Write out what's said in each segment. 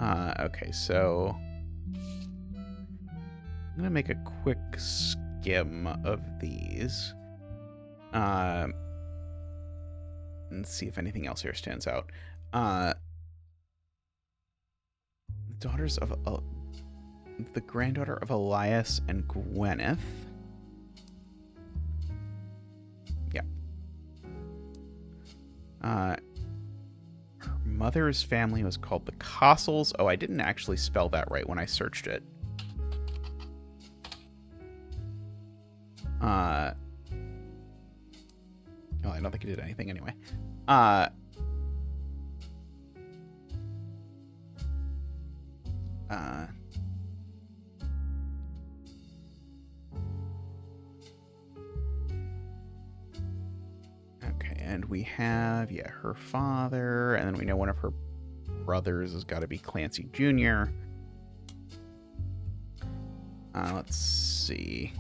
Okay, so I'm gonna make a quick skim of these. And see if anything else here stands out. Daughters of the granddaughter of Elias and Gwyneth. Yeah. Her mother's family was called the Cossels. Oh, I didn't actually spell that right when I searched it. Oh, I don't think it did anything anyway. Okay, and we have, her father, and then we know one of her brothers has got to be Clancy Jr. Let's see.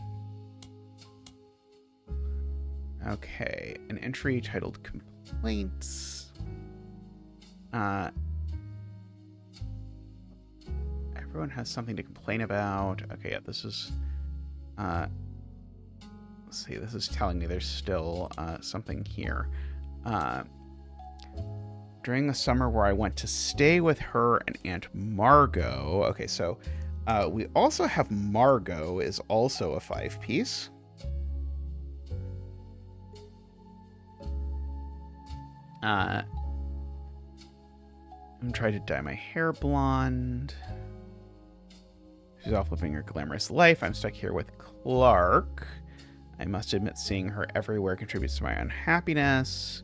Okay, an entry titled Complaints. Everyone has something to complain about. Okay, yeah, this is... let's see, this is telling me there's still something here. During the summer where I went to stay with her and Aunt Margot. Okay, so we also have Margot is also a 5-piece. I'm trying to dye my hair blonde. She's off living her glamorous life. I'm stuck here with Clark. I must admit seeing her everywhere contributes to my unhappiness.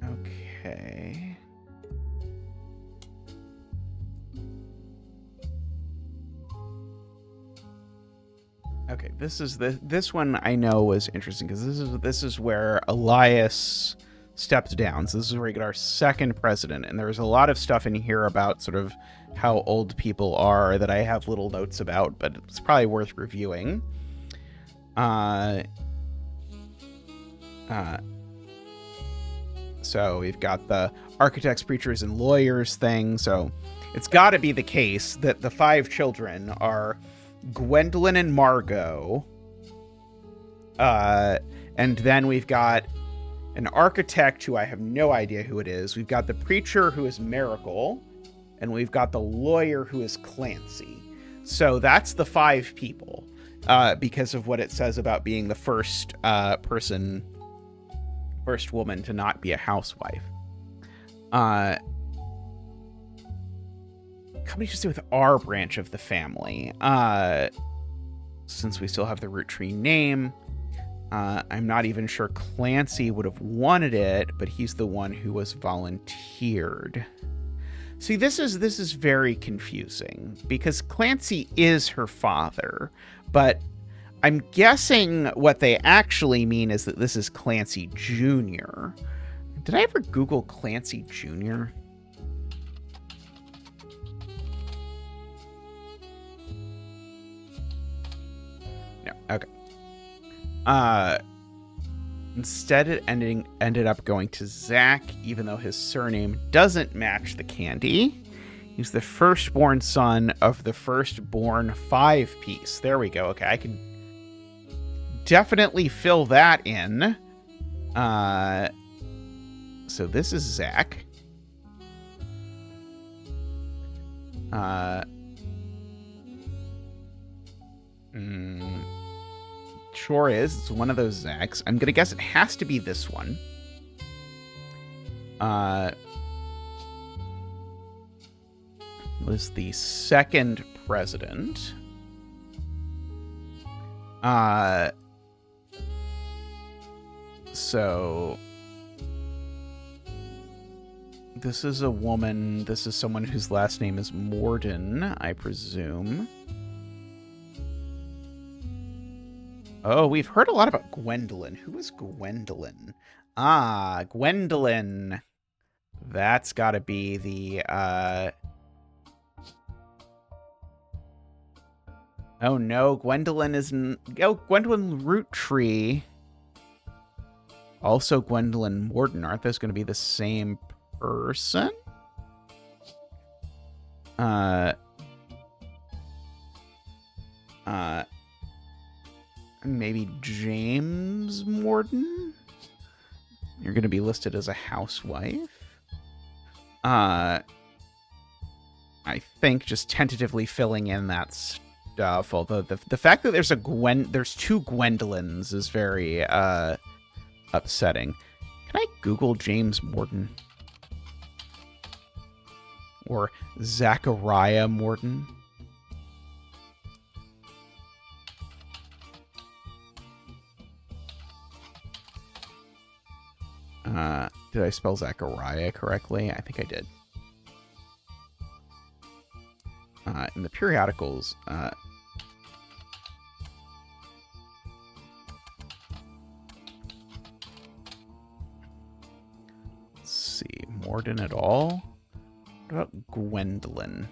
Okay. Okay, this one I know was interesting because this is where Elias stepped down. So this is where we get our second president, and there's a lot of stuff in here about sort of how old people are that I have little notes about, but it's probably worth reviewing. So we've got the architects, preachers, and lawyers thing. So it's got to be the case that the 5 children are Gwendolyn and Margot. And then we've got an architect who I have no idea who it is. We've got the preacher who is Miracle. And we've got the lawyer who is Clancy. So that's the 5 people. Because of what it says about being the first woman to not be a housewife. Company to do with our branch of the family. Since we still have the root tree name, I'm not even sure Clancy would have wanted it, but he's the one who was volunteered. See, this is very confusing because Clancy is her father, but I'm guessing what they actually mean is that this is Clancy Jr. Did I ever Google Clancy Jr.? No. Okay. Instead, it ended up going to Zach, even though his surname doesn't match the candy. He's the firstborn son of the firstborn 5-piece. There we go. Okay, I can definitely fill that in. So this is Zach. Sure is. It's one of those Zachs. I'm gonna guess it has to be this one. Was the second president. So this is a woman. This is someone whose last name is Morden, I presume. Oh, we've heard a lot about Gwendolyn. Who is Gwendolyn? Ah, Gwendolyn. That's got to be the Oh no, Gwendolyn isn't. Oh, Gwendolyn Roottree. Also Gwendolyn Morton. Aren't those going to be the same person? Maybe James Morton? You're going to be listed as a housewife. I think just tentatively filling in that stuff. Although the fact that there's two Gwendolyns is very upsetting. Can I Google James Morton? Or Zachariah Morton? Did I spell Zachariah correctly? I think I did. In the periodicals, let's see, Morden at all? What about Gwendolyn?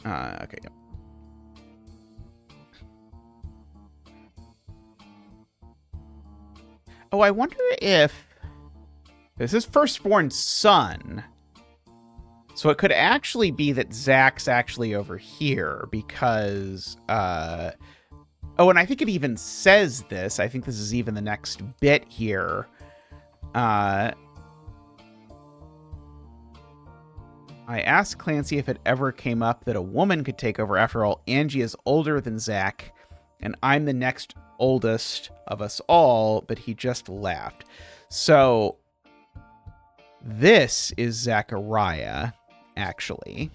Okay, yep. Oh, I wonder if this is firstborn son. So it could actually be that Zach's actually over here because, oh, and I think it even says this. I think this is even the next bit here. I asked Clancy if it ever came up that a woman could take over. After all, Angie is older than Zach, and I'm the next oldest of us all, but he just laughed. So this is Zachariah, actually.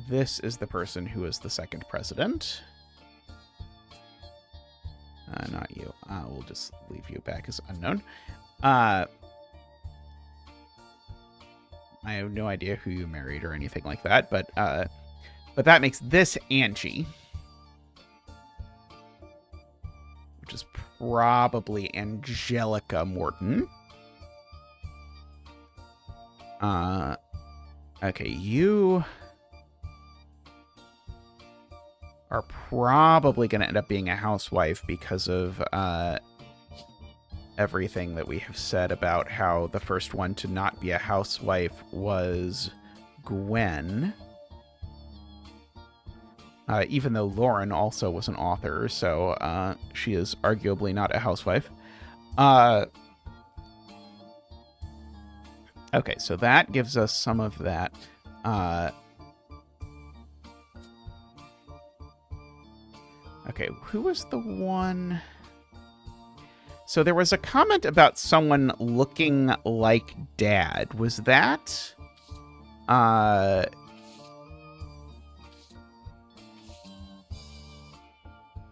This is the person who is the second president. Not you. We'll just leave you back as unknown. I have no idea who you married or anything like that, but that makes this Angie, which is probably Angelica Morton. Okay, you are probably going to end up being a housewife because of everything that we have said about how the first one to not be a housewife was Gwen. Even though Lauren also was an author, so she is arguably not a housewife. Okay, so that gives us some of that. Okay, who was the one? So there was a comment about someone looking like Dad. Was that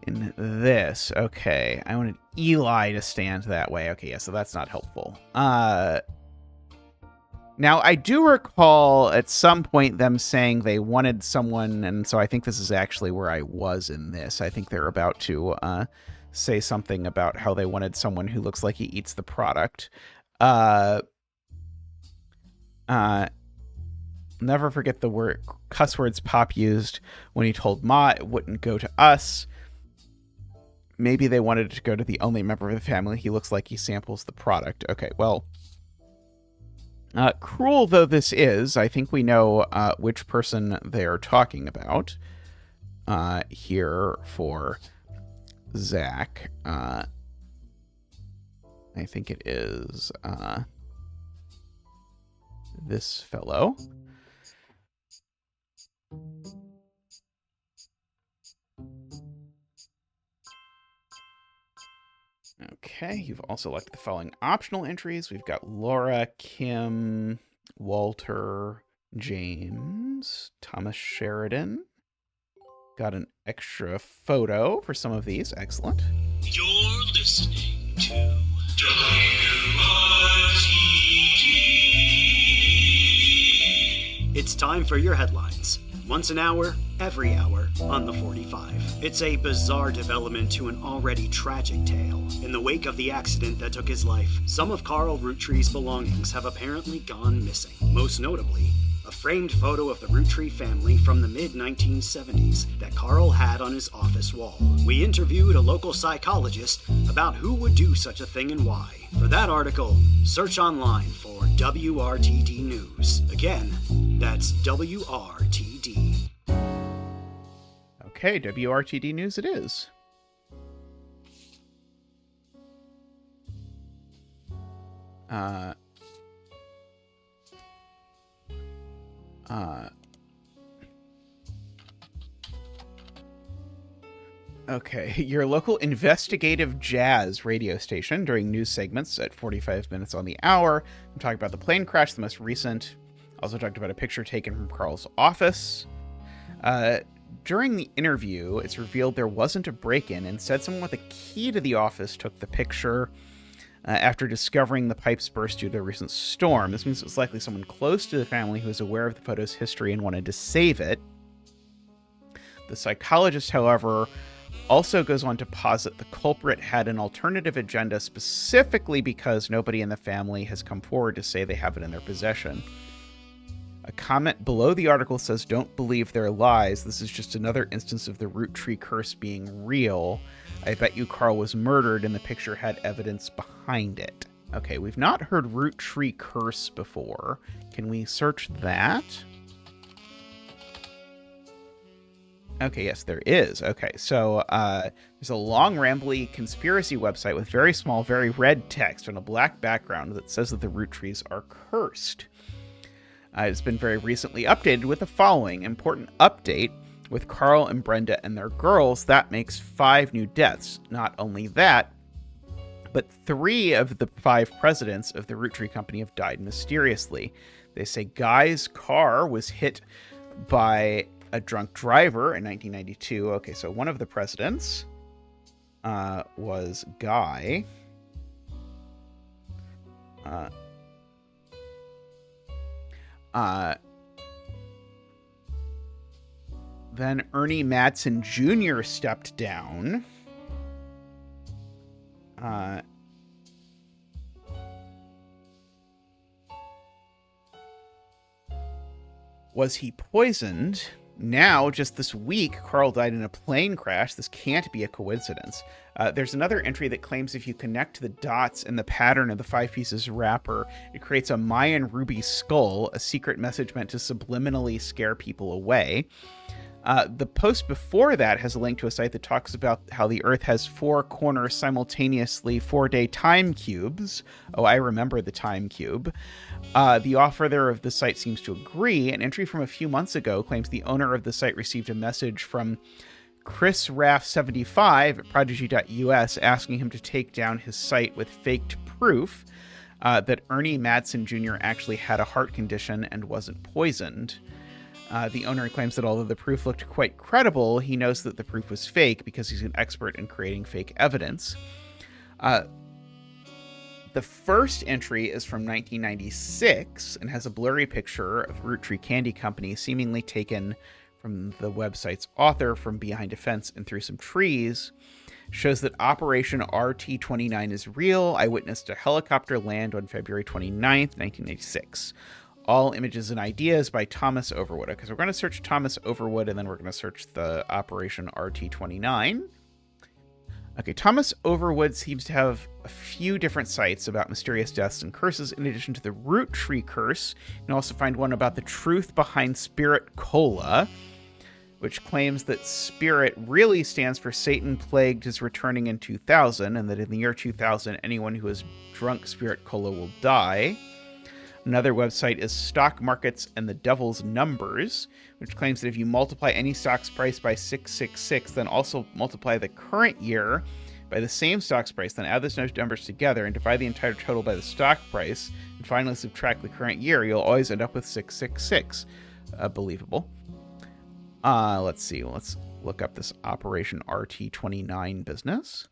in this? Okay, I wanted Eli to stand that way. Okay, yeah, so that's not helpful. Now, I do recall at some point them saying they wanted someone, and so I think this is actually where I was in this. I think they're about to say something about how they wanted someone who looks like he eats the product. Never forget the cuss words Pop used when he told Ma it wouldn't go to us. Maybe they wanted it to go to the only member of the family he looks like he samples the product. Okay, well, cruel though this is, I think we know which person they are talking about here for Zach. I think it is this fellow. Okay, you've also elected the following optional entries. We've got Laura, Kim, Walter, James, Thomas Sheridan. Got an extra photo for some of these. Excellent. You're listening to WRTG. It's time for your headlines. Once an hour, every hour, on the 45. It's a bizarre development to an already tragic tale. In the wake of the accident that took his life, some of Carl Roottree's belongings have apparently gone missing. Most notably, a framed photo of the Roottree family from the mid-1970s that Carl had on his office wall. We interviewed a local psychologist about who would do such a thing and why. For that article, search online for WRTD News. Again, that's WRTD. Okay, WRTD News it is. Okay, your local investigative jazz radio station during news segments at 45 minutes on the hour. I'm talking about the plane crash, the most recent. Also talked about a picture taken from Carl's office. During the interview, it's revealed there wasn't a break-in. Instead, someone with a key to the office took the picture after discovering the pipes burst due to a recent storm. This means it was likely someone close to the family who was aware of the photo's history and wanted to save it. The psychologist, however, also goes on to posit the culprit had an alternative agenda specifically because nobody in the family has come forward to say they have it in their possession. A comment below the article says, "Don't believe their lies. This is just another instance of the Roottree curse being real. I bet you Carl was murdered and the picture had evidence behind it." Okay, we've not heard Roottree curse before. Can we search that? Okay, yes, there is. Okay, so there's a long, rambly conspiracy website with very small, very red text on a black background that says that the Roottrees are cursed. It's been very recently updated with the following important update. With Carl and Brenda and their girls, that makes 5 new deaths. Not only that, but 3 of the 5 presidents of the Roottree Company have died mysteriously. They say Guy's car was hit by a drunk driver in 1992. Okay, so one of the presidents was Guy. Then Ernie Madsen Jr. stepped down. Was he poisoned? Now, just this week, Carl died in a plane crash. This can't be a coincidence. There's another entry that claims if you connect the dots in the pattern of the 5 pieces wrapper, it creates a Mayan ruby skull, a secret message meant to subliminally scare people away. The post before that has a link to a site that talks about how the Earth has 4 corners simultaneously, 4-day time cubes. Oh, I remember the time cube. The author of the site seems to agree. An entry from a few months ago claims the owner of the site received a message from Chris Raff75 at Prodigy.us asking him to take down his site with faked proof that Ernie Madsen Jr. actually had a heart condition and wasn't poisoned. The owner claims that although the proof looked quite credible, he knows that the proof was fake because he's an expert in creating fake evidence. The first entry is from 1996 and has a blurry picture of Roottree Candy Company seemingly taken from the website's author from behind a fence and through some trees. Shows that Operation RT-29 is real. I witnessed a helicopter land on February 29th, 1986. All images and ideas by Thomas Overwood. Because we're going to search Thomas Overwood and then we're going to search the Operation RT-29. Okay, Thomas Overwood seems to have a few different sites about mysterious deaths and curses in addition to the Roottree curse. You can also find one about the truth behind Spirit Cola, which claims that Spirit really stands for Satan plagued is returning in 2000, and that in the year 2000, anyone who has drunk Spirit Cola will die. Another website is Stock Markets and the Devil's Numbers, which claims that if you multiply any stock's price by 666, then also multiply the current year by the same stock's price, then add those numbers together and divide the entire total by the stock price, and finally subtract the current year, you'll always end up with 666. Believable. Let's see. Let's look up this Operation RT-29 business.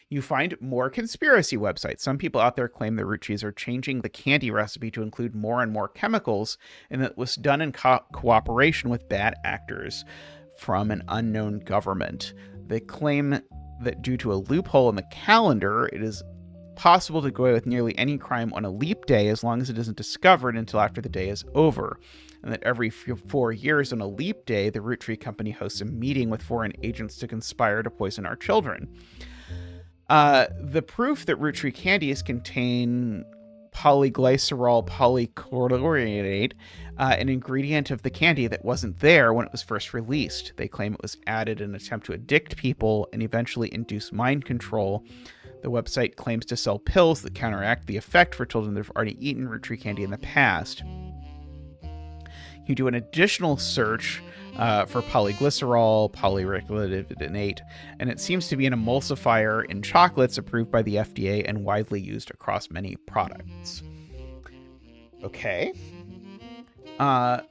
You find more conspiracy websites. Some people out there claim the Roottrees are changing the candy recipe to include more and more chemicals, and that was done in cooperation with bad actors from an unknown government. They claim that due to a loophole in the calendar, it is possible to go away with nearly any crime on a leap day as long as it isn't discovered until after the day is over. And that every 4 years on a leap day, the Roottree Company hosts a meeting with foreign agents to conspire to poison our children. The proof that Roottree candies contain polyglycerol polychlorinated, an ingredient of the candy that wasn't there when it was first released. They claim it was added in an attempt to addict people and eventually induce mind control. The website claims to sell pills that counteract the effect for children that have already eaten Roottree candy in the past. You do an additional search for polyglycerol, polyreclinate, and it seems to be an emulsifier in chocolates approved by the FDA and widely used across many products. Okay. What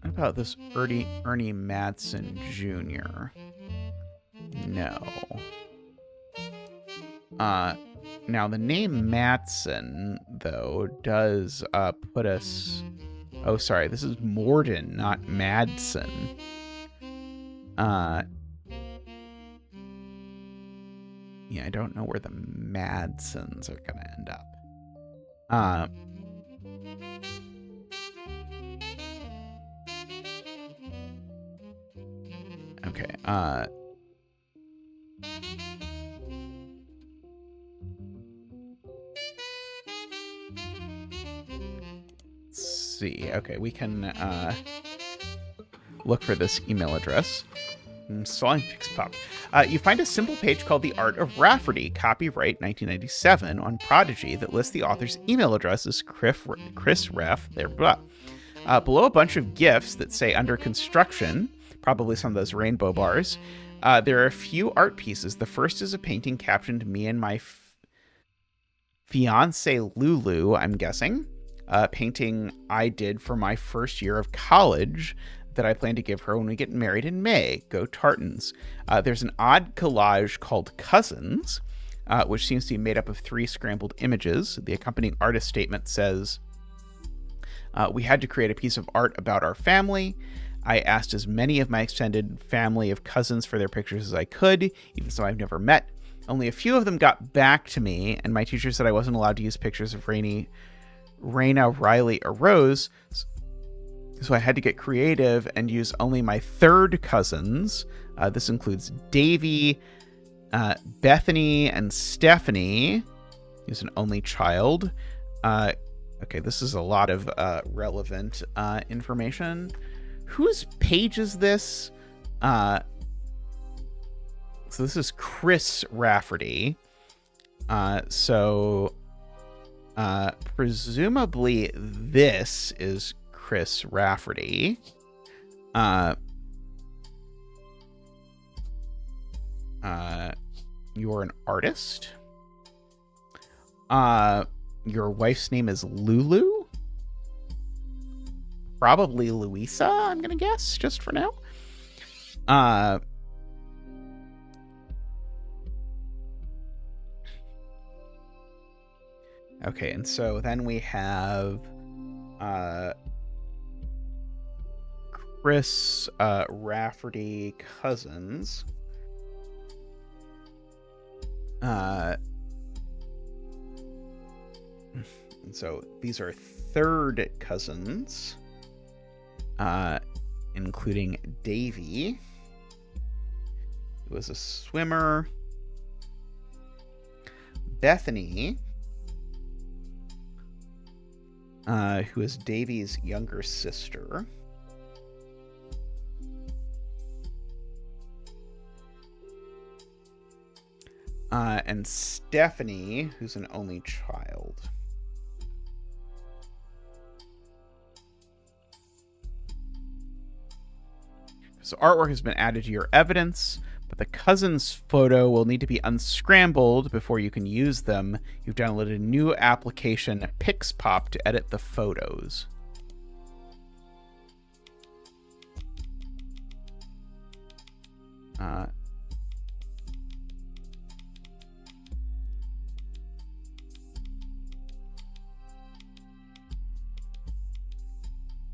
about this Ernie Madsen Jr.? No. Now, the name Madsen, though, does put us... Oh, sorry, this is Morden, not Madsen. Yeah, I don't know where the Madsens are going to end up. Okay, see. Okay, we can look for this email address. Sawing Fix Pop. You find a simple page called The Art of Rafferty, copyright 1997, on Prodigy that lists the author's email address as Chris Ref, there, blah. Below a bunch of GIFs that say under construction, probably some of those rainbow bars, there are a few art pieces. The first is a painting captioned "Me and my fiance Lulu," I'm guessing. Painting I did for my first year of college that I plan to give her when we get married in May. Go Tartans. There's an odd collage called Cousins, which seems to be made up of 3 scrambled images. The accompanying artist statement says, we had to create a piece of art about our family. I asked as many of my extended family of cousins for their pictures as I could, even though I've never met. Only a few of them got back to me, and my teacher said I wasn't allowed to use pictures of Raina, Riley, or Rose, so I had to get creative and use only my third cousins. This includes Davy, Bethany, and Stephanie, who's an only child. Okay, this is a lot of relevant information. Whose page is this? So this is Chris Rafferty. Presumably this is Chris Rafferty. You're an artist. Your wife's name is Lulu. Probably Louisa, I'm gonna guess, just for now. Okay, and so then we have Chris Rafferty Cousins. And so these are third cousins, including Davy, who was a swimmer, Bethany, who is Davy's younger sister, and Stephanie, who's an only child. So artwork has been added to your evidence, but the cousins photo will need to be unscrambled before you can use them. You've downloaded a new application, PixPop, to edit the photos.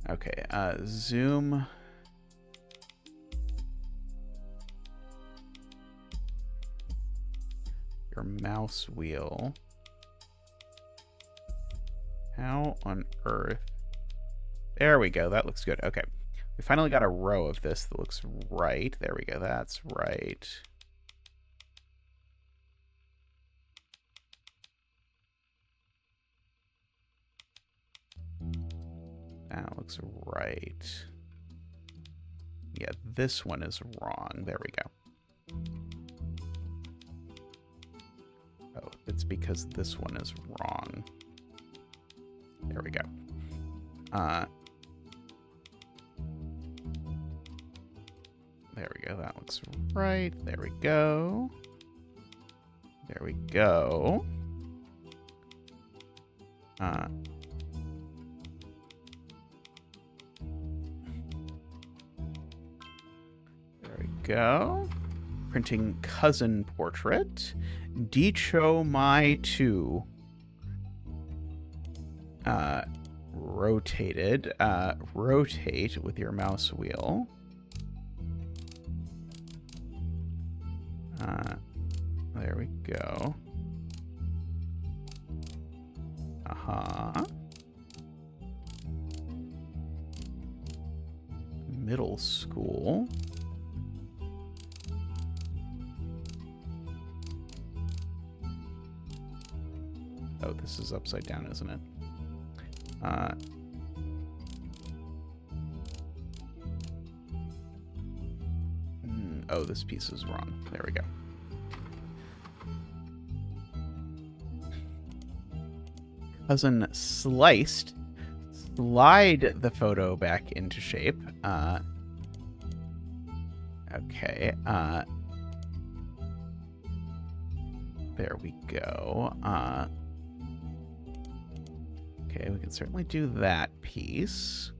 Okay, zoom. Your mouse wheel. How on earth? There we go. That looks good. Okay. We finally got a row of this that looks right. There we go. That's right. That looks right. Yeah, this one is wrong. There we go. Oh, it's because this one is wrong. There we go. There we go. That looks right. There we go. There we go. There we go. Printing cousin portrait. Dicho mai tu. Rotated. Rotate with your mouse wheel. There we go. Middle school. Oh, this is upside down, isn't it? Oh, this piece is wrong. There we go. Cousin sliced. Slide the photo back into shape. Okay. There we go. Okay, we can certainly do that piece.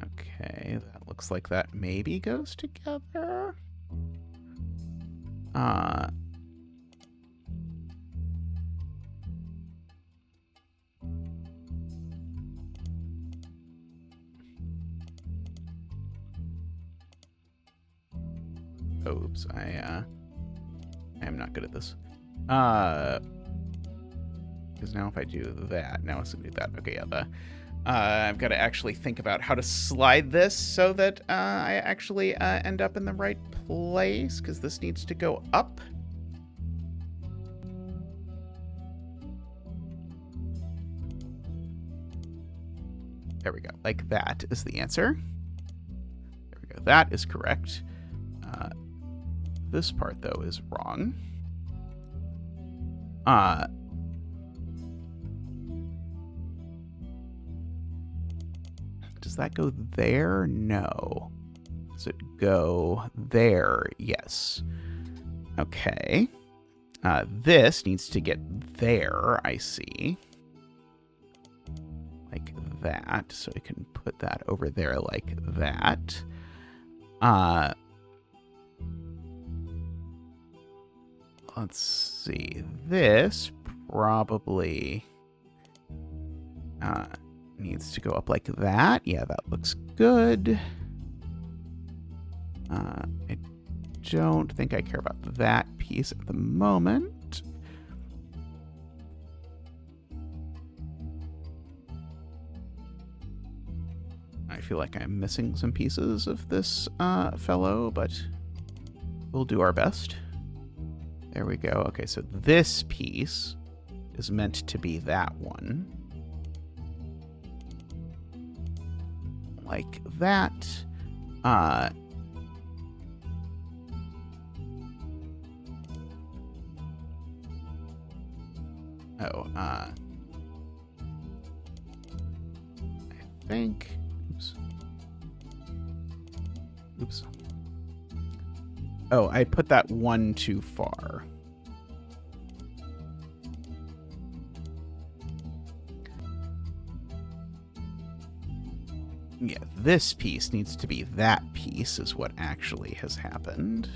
Okay, that looks like that maybe goes together. Oops, I am not good at this. Because now if I do that, now it's gonna do that. Okay, yeah, I've got to actually think about how to slide this so that I actually end up in the right place, because this needs to go up. There we go. Like that is the answer. There we go. That is correct. This part, though, is wrong. Does that go there? No. Does it go there? Yes. Okay. This needs to get there, I see. Like that. So I can put that over there like that. Let's see. This probably needs to go up like that. Yeah, that looks good. I don't think I care about that piece at the moment. I feel like I'm missing some pieces of this fellow, but we'll do our best. There we go. Okay, so this piece is meant to be that one. Like that. I think... Oops. Oh, I put that one too far. Yeah, this piece needs to be that piece is what actually has happened.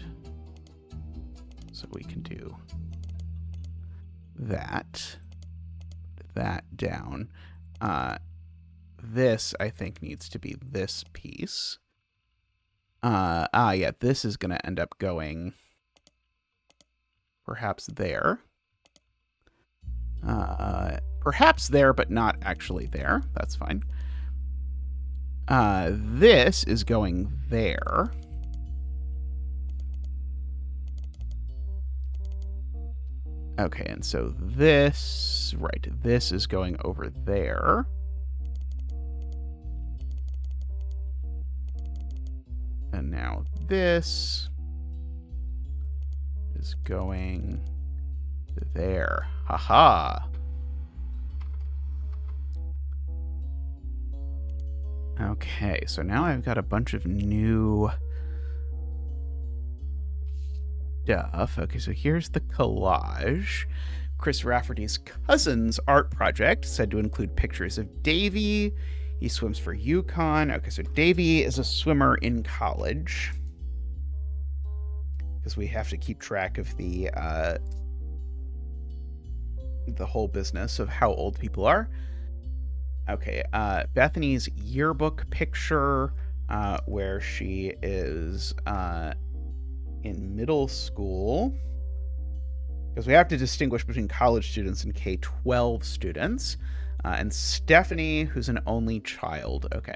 So we can do that down. This, I think, needs to be this piece. Yeah, this is going to end up going perhaps there. Perhaps there, but not actually there. That's fine. This is going there. Okay, and so this, right, this is going over there. And now this is going there. Haha. Okay, so now I've got a bunch of new stuff. Okay, so here's the collage. Chris Rafferty's cousin's art project, said to include pictures of Davy. He swims for UConn. Okay, so Davy is a swimmer in college. Because we have to keep track of the whole business of how old people are. Okay, Bethany's yearbook picture, where she is in middle school. Because we have to distinguish between college students and K-12 students. And Stephanie, who's an only child. Okay.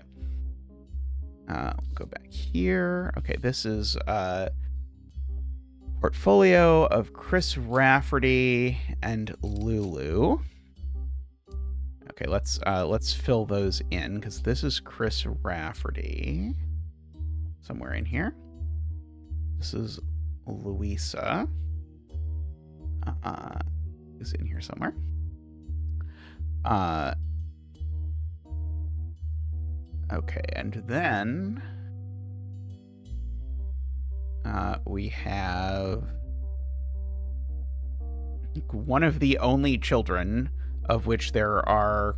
Go back here. Okay, this is portfolio of Chris Rafferty and Lulu. Okay, let's fill those in, because this is Chris Rafferty. Somewhere in here. This is Louisa. Is in here somewhere. Okay, and then we have one of the only children, of which there are,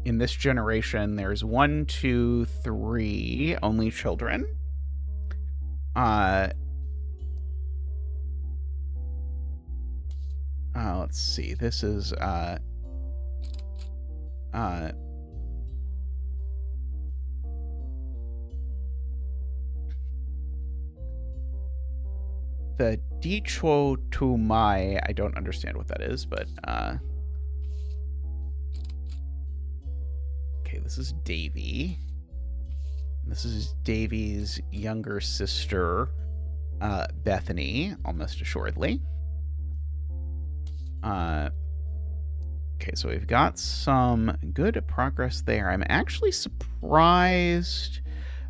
in this generation, there's 1, 2, 3 only children. Let's see. This is the Dicho to Mai. I don't understand what that is, but okay, this is Davy. This is Davy's younger sister, Bethany, almost assuredly. Okay, so we've got some good progress there. I'm actually surprised.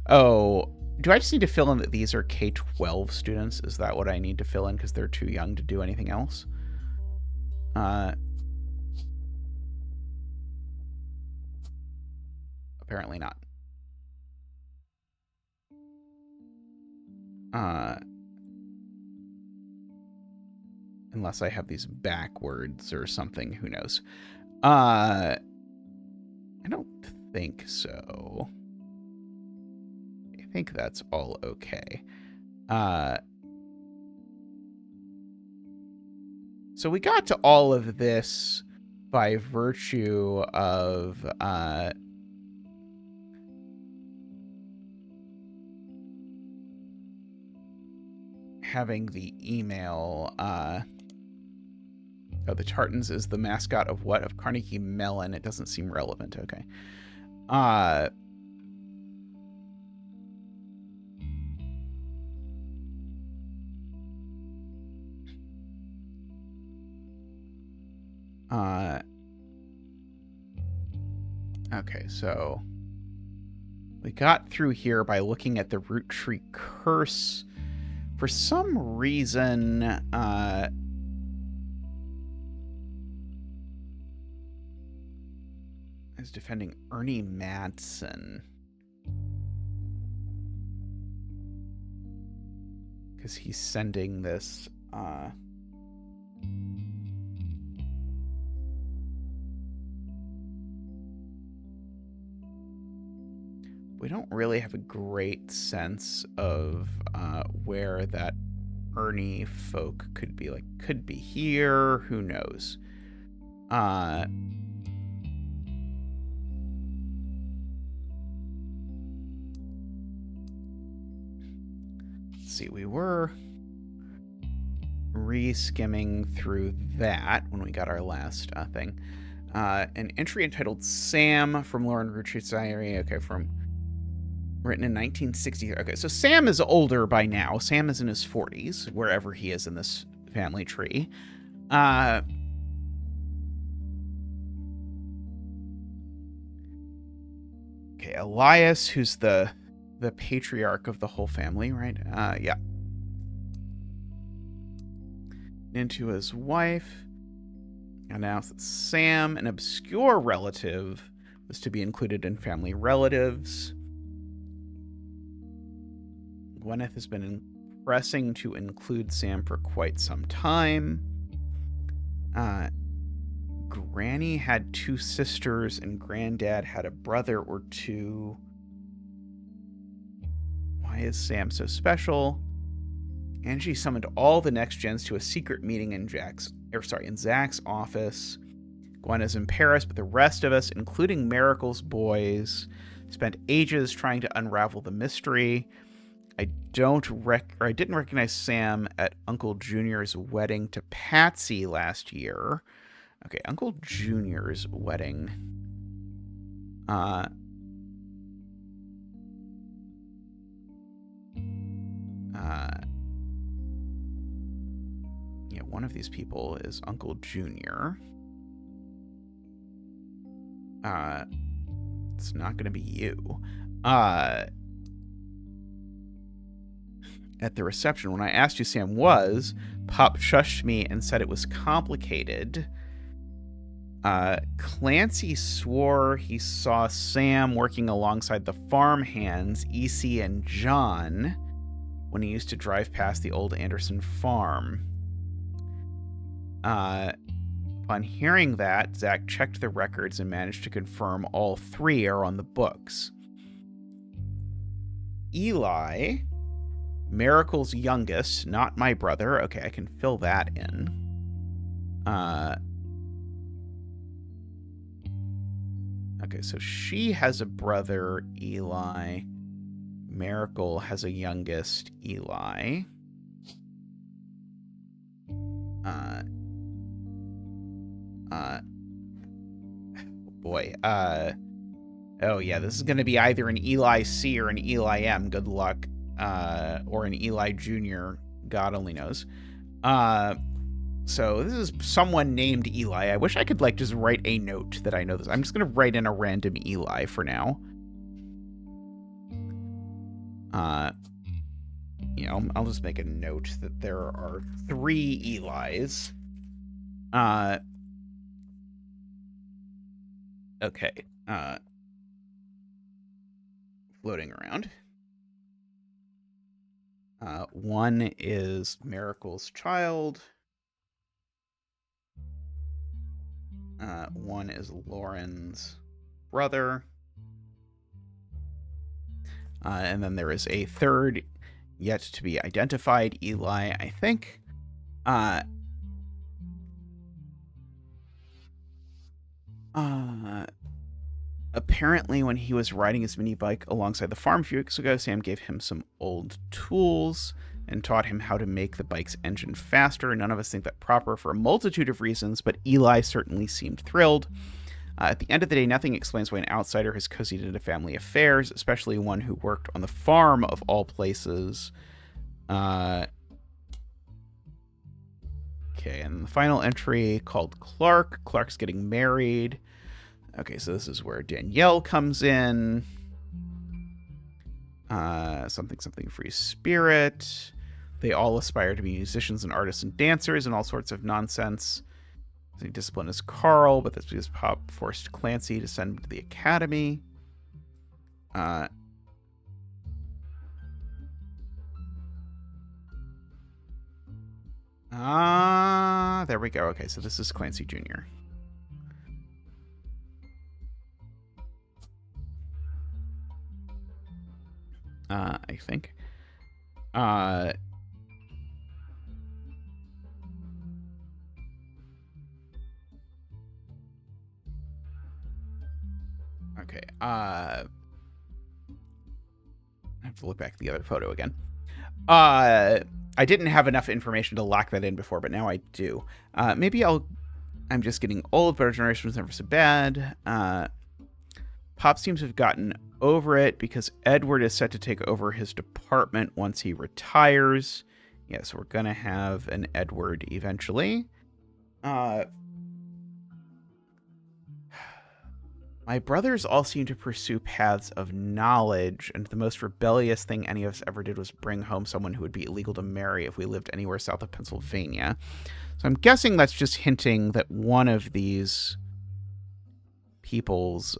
Oh, do I just need to fill in that these are K-12 students? Is that what I need to fill in because they're too young to do anything else? Apparently not. Unless I have these backwards or something, who knows? I don't think so. I think that's all okay. So we got to all of this by virtue of having the email. Oh, the Tartans is the mascot of what? Of Carnegie Mellon. It doesn't seem relevant. Okay. Okay, so we got through here by looking at the root tree curse. For some reason, is defending Ernie Madsen. Because he's sending this, we don't really have a great sense of where that Ernie folk could be. Like, could be here. Who knows? Let's see. We were re-skimming through that when we got our last thing. An entry entitled Sam from Lauren Roottrees Diary. Okay, written in 1960. Okay, so Sam is older by now. Sam is in his 40s, wherever he is in this family tree. Okay, Elias, who's the patriarch of the whole family, right? Yeah. Into his wife. Announced that Sam, an obscure relative, was to be included in family relatives. Gwyneth has been pressing to include Sam for quite some time. Granny had 2 sisters, and Granddad had a brother or 2. Why is Sam so special? Angie summoned all the next gens to a secret meeting in Zach's office. Gwen is in Paris, but the rest of us, including Miracle's boys, spent ages trying to unravel the mystery. I didn't recognize Sam at Uncle Junior's wedding to Patsy last year. Okay, Uncle Junior's wedding. Yeah, one of these people is Uncle Junior. It's not going to be you. At the reception, when I asked who Sam was, Pop shushed me and said it was complicated. Clancy swore he saw Sam working alongside the farmhands, EC and John, when he used to drive past the old Anderson farm. Upon hearing that, Zach checked the records and managed to confirm all 3 are on the books. Eli, Miracle's youngest, not my brother. Okay, I can fill that in. Okay, so she has a brother, Eli. Miracle has a youngest, Eli. Boy. Oh, yeah, this is going to be either an Eli C or an Eli M. Good luck. Or an Eli Jr. God only knows. So this is someone named Eli. I wish I could, like, just write a note that I know this. I'm just going to write in a random Eli for now. I'll just make a note that there are 3 Elis. Okay. Floating around. One is Miracle's child. One is Lauren's brother. And then there is a third yet to be identified Eli, I think. Apparently, when he was riding his mini bike alongside the farm a few weeks ago, Sam gave him some old tools and taught him how to make the bike's engine faster. None of us think that proper for a multitude of reasons, but Eli certainly seemed thrilled. At the end of the day, nothing explains why an outsider has cozied into family affairs, especially one who worked on the farm of all places. Okay, and the final entry called Clark. Clark's getting married. Okay, so this is where Danielle comes in. Something free spirit. They all aspire to be musicians and artists and dancers and all sorts of nonsense. Discipline is Carl, but that's because Pop forced Clancy to send him to the academy. There we go. Okay, so this is Clancy Jr. I think. Okay. I have to look back at the other photo again. I didn't have enough information to lock that in before, but now I do. Maybe I'm just getting old, but our generation was never so bad. Pop seems to have gotten over it because Edward is set to take over his department once he retires. Yeah, so we're going to have an Edward eventually. My brothers all seem to pursue paths of knowledge, and the most rebellious thing any of us ever did was bring home someone who would be illegal to marry if we lived anywhere south of Pennsylvania. So I'm guessing that's just hinting that one of these people's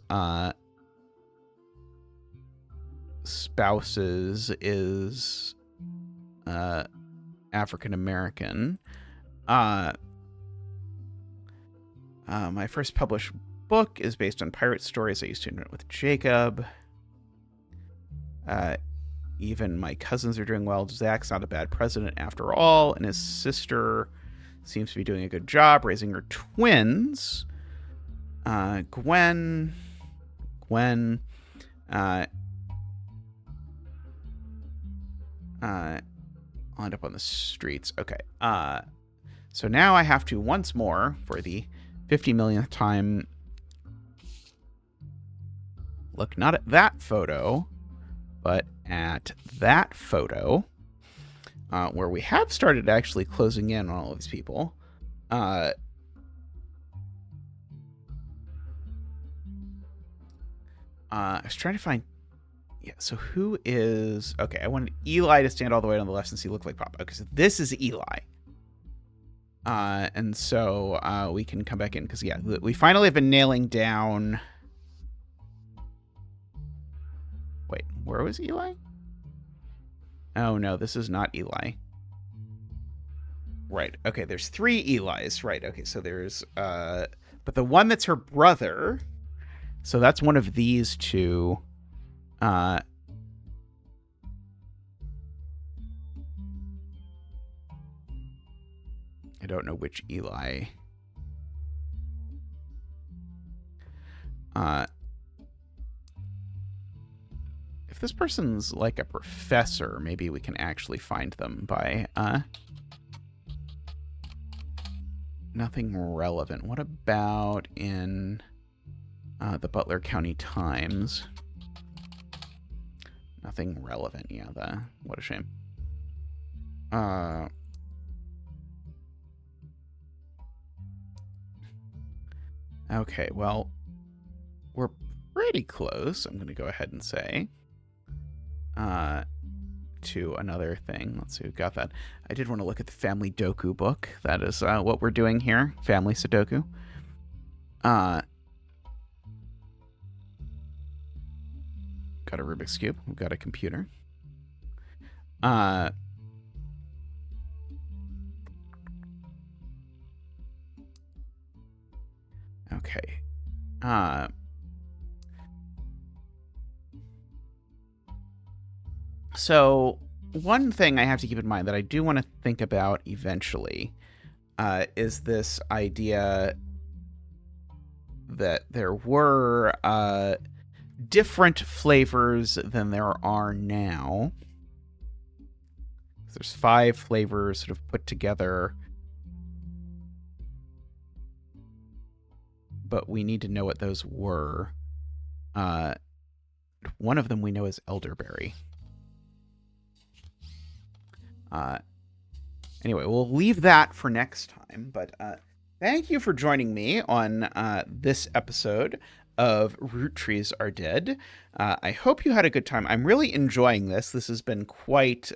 spouses is African American. My first published book is based on pirate stories I used to invent with Jacob. Even my cousins are doing well. Zach's not a bad president after all, and his sister seems to be doing a good job raising her twins. Gwen, I'll end up on the streets. Okay. So now I have to once more, for the 50 millionth time, look not at that photo, but at that photo, where we have started actually closing in on all of these people. I was trying to find... Yeah, so who is... Okay, I wanted Eli to stand all the way on the left since he looked like Pop. Okay, so this is Eli. And so we can come back in because, yeah, we finally have been nailing down... Wait, where was Eli? Oh, no, this is not Eli. Right, okay, there's 3 Elis. Right, okay, so there's... But the one that's her brother... So that's one of these two... I don't know which Eli. If this person's like a professor, maybe we can actually find them by nothing relevant. What about in the Butler County Times? Nothing relevant. Yeah, what a shame. Okay, well, we're pretty close, I'm going to go ahead and say, to another thing. Let's see, we've got that. I did want to look at the Family Doku book. That is what we're doing here, Family Sudoku. Got a Rubik's Cube. We've got a computer. Okay. So one thing I have to keep in mind that I do want to think about eventually is this idea that there were different flavors than there are now. There's 5 flavors sort of put together, but we need to know what those were. One of them we know is elderberry. Anyway, we'll leave that for next time, but thank you for joining me on this episode of Roottrees Are Dead. I hope you had a good time. I'm really enjoying this. This has been quite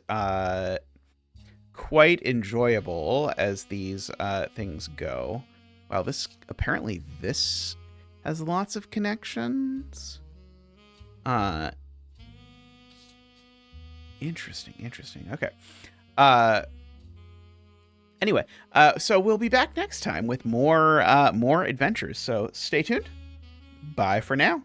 enjoyable as these things go. Wow, apparently this has lots of connections. Interesting. Okay. Anyway, so we'll be back next time with more adventures. So stay tuned. Bye for now.